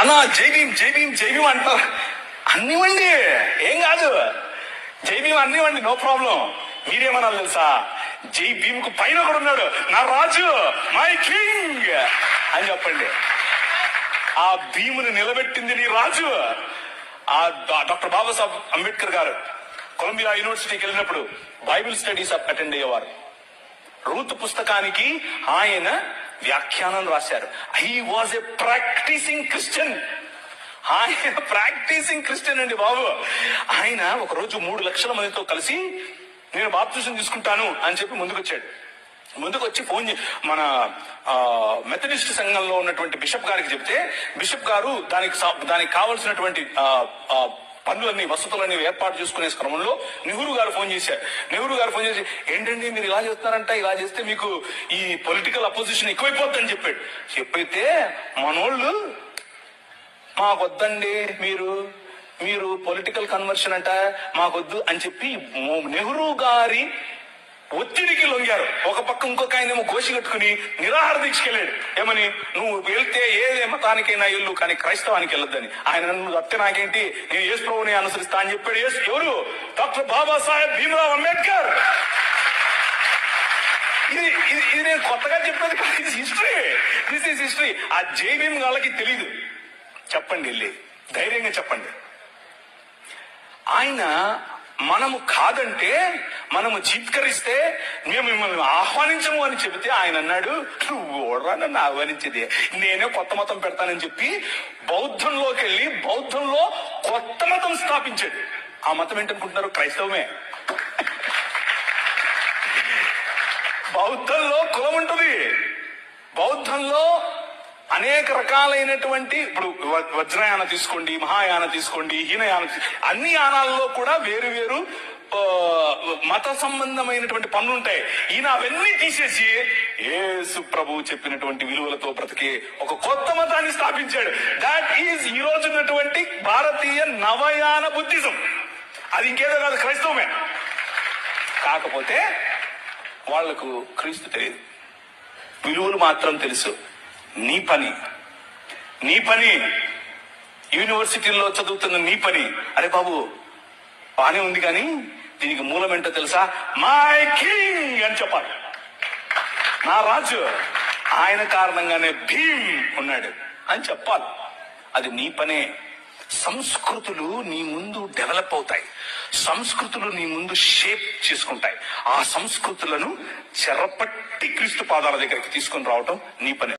అన్నా జై భీమ్ జై భీమ్ జై భీమ్ అంటారు. అన్నివ్వండి, ఏం కాదు, జై భీమ్ అన్నివ్వండి, నో ప్రాబ్లం. మీరేమన్నారు తెలుసా? జై భీమ్ కు పైన కూడా ఉన్నాడు, నా రాజు, మై కింగ్ అని చెప్పండి. ఆ భీముని నిలబెట్టింది నీ రాజు. ఆ డాక్టర్ బాబాసాహెబ్ అంబేద్కర్ గారు కొలంబియా యూనివర్సిటీకి వెళ్ళినప్పుడు బైబిల్ స్టడీస్ అటెండ్ అయ్యేవారు. రూత్ పుస్తకానికి ఆయన వ్యాఖ్యానం రాశారు. He was a practicing Christian. ఆయన ప్రాక్టీసింగ్ క్రిస్టియన్ అండి బాబు. ఆయన ఒకరోజు 3 లక్షల మందితో కలిసి నేను బాప్తిజం తీసుకుంటాను అని చెప్పి ముందుకొచ్చాడు. ముందుకు వచ్చి మన మెథడిస్ట్ సంఘంలో ఉన్నటువంటి బిషప్ గారికి చెప్తే, బిషప్ గారు దానికి కావలసినటువంటి పనులన్నీ, వసతులన్నీ ఏర్పాటు చేసుకునే క్రమంలో నెహ్రూ గారు ఫోన్ చేశారు. నెహ్రూ గారు ఫోన్ చేసి, ఏంటండి మీరు ఇలా చేస్తారంట, ఇలా చేస్తే మీకు ఈ పొలిటికల్ అపోజిషన్ ఎక్కువైపోతుందని చెప్పాడు. చెప్పైతే మనోళ్ళు మాకొద్దండి, మీరు పొలిటికల్ కన్వర్షన్ అంట మాకొద్దు అని చెప్పి నెహ్రూ గారి ఒత్తిడికి లొంగారు. ఒక పక్క ఇంకొక ఆయనేమో గోషి కట్టుకుని నిరాహార దీక్షకి వెళ్ళాడు. ఏమని, నువ్వు వెళ్తే ఏ మతానికైనా వెళ్ళు, కానీ క్రైస్తవానికి వెళ్ళొద్దని. ఆయన నన్ను అత్తే నాకేంటి, నేను యేసు ప్రభువుని అనుసరిస్తా అని చెప్పాడు. ఎవరు? డాక్టర్ బాబాసాహెబ్ భీమ్రావ్ అంబేద్కర్. ఇది నేను కొత్తగా చెప్పేది కాదు, ఇది హిస్టరీ. This is history. ఆ జై భీమ్ వాళ్ళకి తెలీదు. చెప్పండి, వెళ్ళి ధైర్యంగా చెప్పండి. ఆయన మనము కాదంటే, మనము చీత్కరిస్తే మేము మిమ్మల్ని ఆహ్వానించము అని చెబితే ఆయన అన్నాడు, నువ్వు ఓడరా నన్ను ఆహ్వానించేది, నేనే కొత్త మతం పెడతానని చెప్పి బౌద్ధంలోకి వెళ్ళి బౌద్ధంలో కొత్త మతం స్థాపించాడు. ఆ మతం ఏంటనుకుంటున్నారు? క్రైస్తవమే. బౌద్ధంలో కులం ఉంటుంది. బౌద్ధంలో అనేక రకాలైనటువంటి, ఇప్పుడు వజ్రయాన తీసుకోండి, మహాయాన తీసుకోండి, హీనయాన, అన్ని యానాల్లో కూడా వేరు వేరు మత సంబంధమైనటువంటి పనులు ఉంటాయి. ఈయన అవన్నీ తీసేసి యేసు ప్రభువు చెప్పినటువంటి విలువలతో బ్రతికే ఒక కొత్త మతాన్ని స్థాపించాడు. దాట్ ఈజ్ ఈ రోజు ఉన్నటువంటి భారతీయ నవయాన బుద్ధిజం. అది ఇంకేదో కాదు, క్రైస్తవమే. కాకపోతే వాళ్లకు క్రీస్తు తెలియదు, విలువలు మాత్రం తెలుసు. నీ పని యూనివర్సిటీల్లో చదువుతున్న నీ పని. అరే బాబు బానే ఉంది, కానీ దీనికి మూలం ఏంటో తెలుసా? మై కింగ్ అని చెప్పాలి. నా రాజు, ఆయన కారణంగానే భీమ్ ఉన్నాడు అని చెప్పాలి. అది నీ పనే. సంస్కృతులు నీ ముందు డెవలప్ అవుతాయి, సంస్కృతులు నీ ముందు షేప్ చేసుకుంటాయి. ఆ సంస్కృతులను చెరపట్టి క్రీస్తు పాదాల దగ్గరికి తీసుకొని రావటం నీ పనే.